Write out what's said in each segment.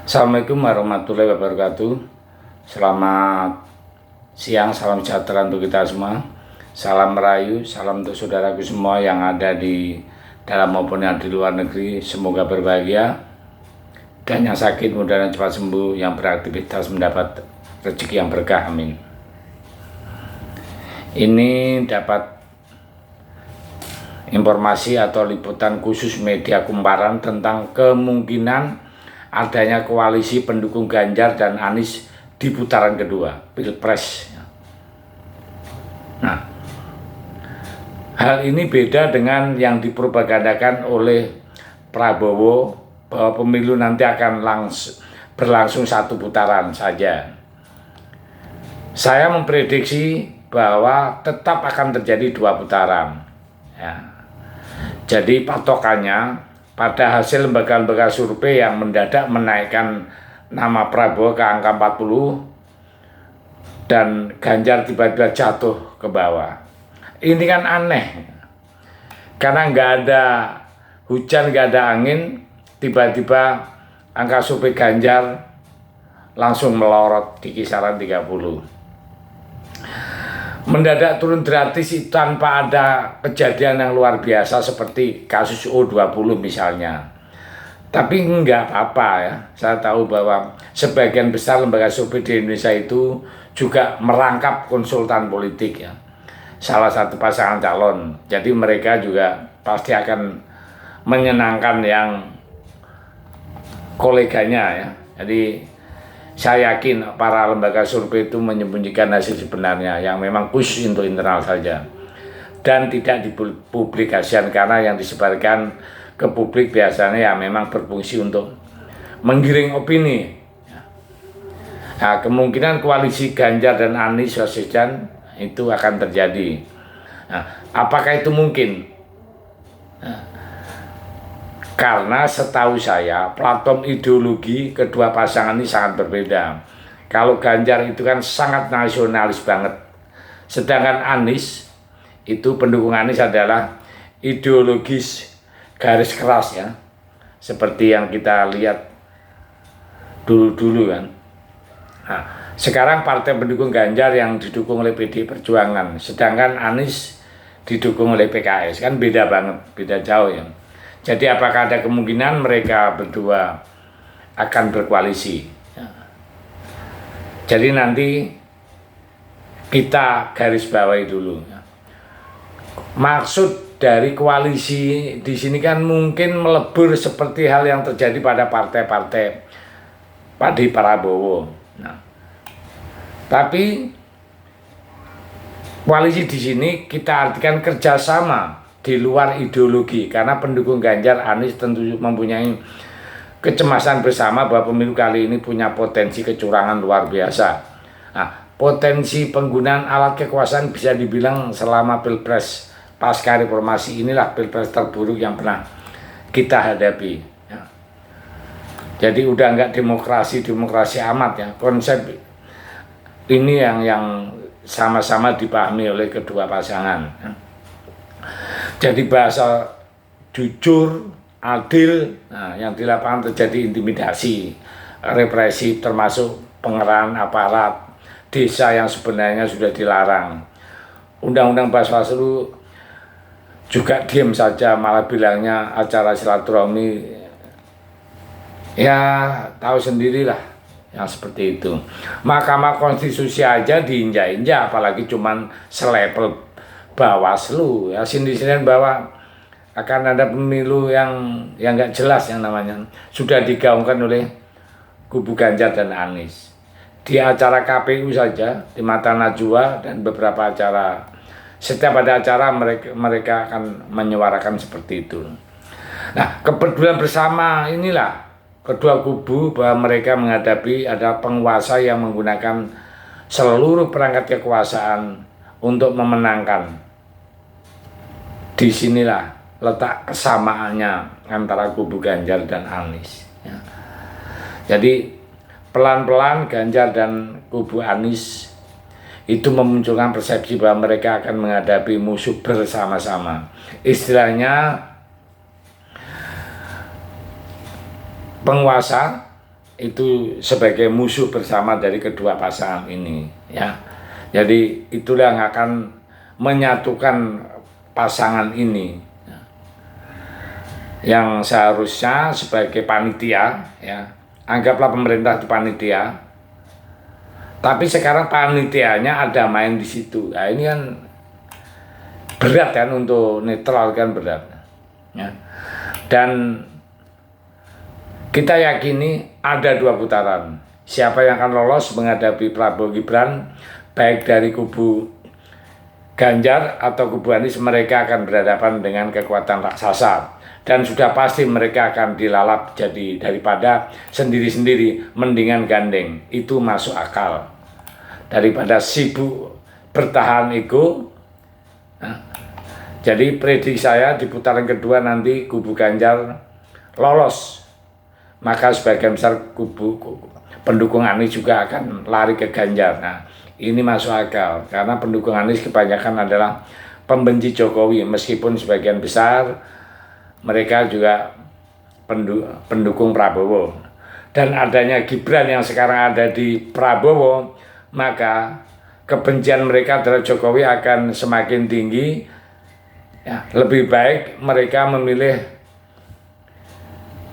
Assalamualaikum warahmatullahi wabarakatuh. Selamat siang, salam sejahtera untuk kita semua. Salam merayu, salam untuk saudaraku semua yang ada di dalam maupun yang di luar negeri. Semoga berbahagia dan yang sakit mudah-mudahan cepat sembuh, yang beraktivitas mendapat rezeki yang berkah, amin. Ini dapat informasi atau liputan khusus media Kumparan tentang kemungkinan adanya koalisi pendukung Ganjar dan Anies di putaran kedua Pilpres. Nah, hal ini beda dengan yang dipropagandakan oleh Prabowo bahwa pemilu nanti akan berlangsung satu putaran saja. Saya memprediksi bahwa tetap akan terjadi dua putaran. Ya. Jadi patokannya pada hasil lembaga-lembaga survei yang mendadak menaikkan nama Prabowo ke angka 40 dan Ganjar tiba-tiba jatuh ke bawah. Ini kan aneh, karena nggak ada hujan, nggak ada angin, tiba-tiba angka survei Ganjar langsung melorot di kisaran 30. Mendadak turun gratis tanpa ada kejadian yang luar biasa seperti kasus O20 misalnya. Tapi enggak apa-apa ya. Saya tahu bahwa sebagian besar lembaga survei di Indonesia itu juga merangkap konsultan politik ya. Salah satu pasangan calon. Jadi mereka juga pasti akan menyenangkan yang koleganya ya. Jadi saya yakin para lembaga survei itu menyembunyikan hasil sebenarnya yang memang khusus untuk internal saja dan tidak dipublikasikan, karena yang disebarkan ke publik biasanya ya memang berfungsi untuk menggiring opini. Nah, kemungkinan koalisi Ganjar dan Anies Baswedan itu akan terjadi. Nah, apakah itu mungkin? Karena setahu saya platform ideologi kedua pasangan ini sangat berbeda. Kalau Ganjar itu kan sangat nasionalis banget, sedangkan Anies itu, pendukung Anies adalah ideologis garis keras ya, seperti yang kita lihat dulu-dulu kan. Nah, sekarang partai pendukung Ganjar yang didukung oleh PDI Perjuangan, sedangkan Anies didukung oleh PKS, kan beda banget, beda jauh ya. Jadi apakah ada kemungkinan mereka berdua akan berkoalisi? Jadi nanti kita garis bawahi dulu. Maksud dari koalisi di sini kan mungkin melebur seperti hal yang terjadi pada partai-partai Pak Prabowo. Nah, tapi koalisi di sini kita artikan kerjasama di luar ideologi, karena pendukung Ganjar Anies tentu mempunyai kecemasan bersama bahwa pemilu kali ini punya potensi kecurangan luar biasa. Nah, potensi penggunaan alat kekuasaan bisa dibilang selama Pilpres pasca reformasi inilah Pilpres terburuk yang pernah kita hadapi. Ya. Jadi udah nggak demokrasi amat ya. Konsep ini yang sama-sama dipahami oleh kedua pasangan. Ya. Jadi bahasa jujur, adil, nah, yang di lapangan terjadi intimidasi, represi, termasuk pengerahan aparat desa yang sebenarnya sudah dilarang. Undang-undang Bawaslu juga diam saja, malah bilangnya acara silaturahmi. Ya tahu sendirilah yang seperti itu. Mahkamah Konstitusi aja diinjak-injak, apalagi cuman selevel Bawaslu ya, sindir-sindiran bahwa akan ada pemilu yang nggak jelas, yang namanya sudah digaungkan oleh kubu Ganjar dan Anies di acara KPU saja, di Mata Najwa dan beberapa acara. Setiap ada acara mereka akan menyuarakan seperti itu. Nah, kepedulian bersama inilah kedua kubu bahwa mereka menghadapi ada penguasa yang menggunakan seluruh perangkat kekuasaan untuk memenangkan. Disinilah letak kesamaannya antara kubu Ganjar dan Anies. Ya. Jadi pelan-pelan Ganjar dan kubu Anies itu memunculkan persepsi bahwa mereka akan menghadapi musuh bersama-sama. Istilahnya penguasa itu sebagai musuh bersama dari kedua pasangan ini, ya. Jadi itulah yang akan menyatukan pasangan ini, yang seharusnya sebagai panitia, ya, anggaplah pemerintah itu panitia, tapi sekarang panitianya ada main di situ. Nah, ini kan berat kan, untuk netral kan berat, ya. Dan kita yakini ada 2 putaran. Siapa yang akan lolos menghadapi Prabowo Gibran, baik dari kubu Ganjar atau kubu Anies, mereka akan berhadapan dengan kekuatan raksasa. Dan sudah pasti mereka akan dilalap. Jadi daripada sendiri-sendiri, mendingan gandeng. Itu masuk akal. Daripada sibuk bertahan ego. Jadi prediksi saya di putaran kedua nanti kubu Ganjar lolos. Maka sebagian besar kubu pendukung Anies juga akan lari ke Ganjar. Nah, ini masuk akal karena pendukung Anies kebanyakan adalah pembenci Jokowi, meskipun sebagian besar mereka juga pendukung Prabowo. Dan adanya Gibran yang sekarang ada di Prabowo, maka kebencian mereka terhadap Jokowi akan semakin tinggi. Ya, lebih baik mereka memilih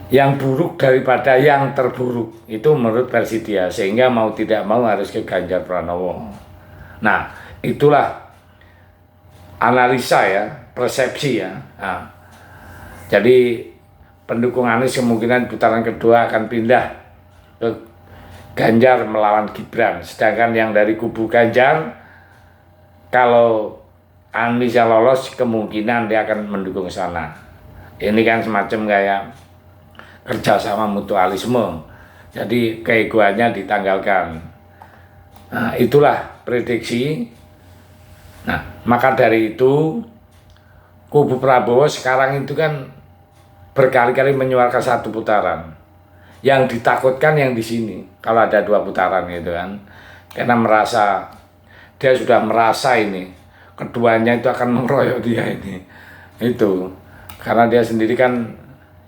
yang buruk daripada yang terburuk, itu menurut versi dia, sehingga mau tidak mau harus ke Ganjar Pranowo. Nah, itulah analisa ya, persepsi ya. Nah, jadi pendukung Anies kemungkinan putaran kedua akan pindah ke Ganjar melawan Gibran, sedangkan yang dari kubu Ganjar, kalau Anies yang lolos kemungkinan dia akan mendukung sana. Ini kan semacam kayak kerjasama mutualisme, jadi keegoannya ditanggalkan. Nah, itulah prediksi. Nah, maka dari itu kubu Prabowo sekarang itu kan berkali-kali menyuarakan 1 putaran. Yang ditakutkan yang di sini kalau ada 2 putaran gitu kan, karena dia sudah merasa ini keduanya itu akan mengeroyok dia ini, itu karena dia sendiri kan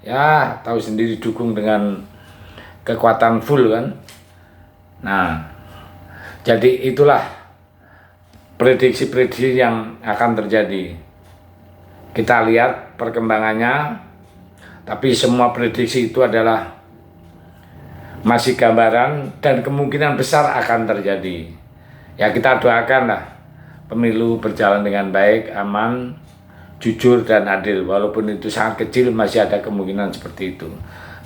ya tahu sendiri dukung dengan kekuatan full kan. Nah, jadi itulah prediksi-prediksi yang akan terjadi. Kita lihat perkembangannya, tapi semua prediksi itu adalah masih gambaran dan kemungkinan besar akan terjadi. Ya, kita doakanlah pemilu berjalan dengan baik, aman, jujur dan adil, walaupun itu sangat kecil masih ada kemungkinan seperti itu.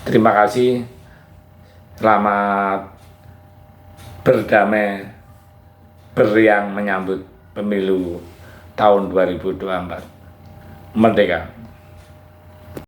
Terima kasih, selamat berdamai, beriang menyambut pemilu tahun 2024. Merdeka.